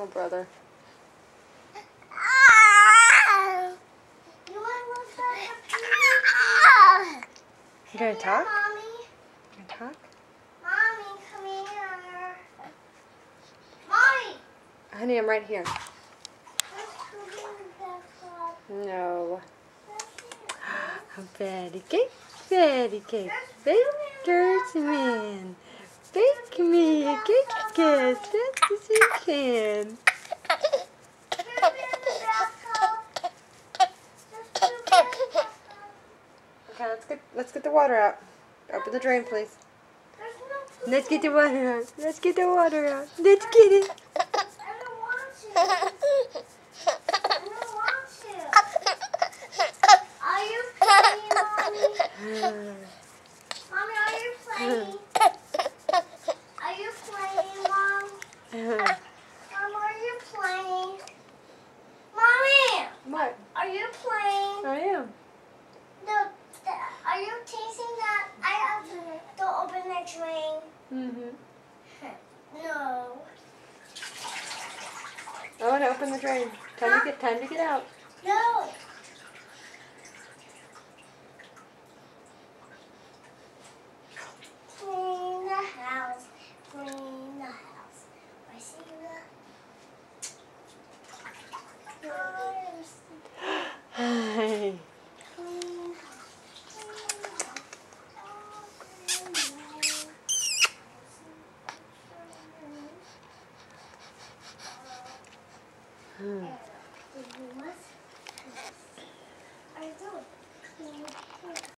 brother. You gonna talk? Mommy. You gonna talk? Mommy, come here. Mommy. Honey, I'm right here. Let's go in the bathtub. No. Let's Patty cake, patty cake, baker's man. Bake me a cake as fast as you can. Okay, let's get the water out. Open the drain, please. Let's get the water out. Let's get the water out. Let's get it. I don't want to. I don't want to. Are you playing, Mommy? Mommy, are you playing? Are you playing, Mom? Mom, are you playing? Mommy! What? Are you playing? I am. Are you tasting that? I have to open the drain. Mm-hmm. No. I want to open the drain. Time to get out. No. Clean the house. Clean the house. I see the. Hi. Clean house. Hmm.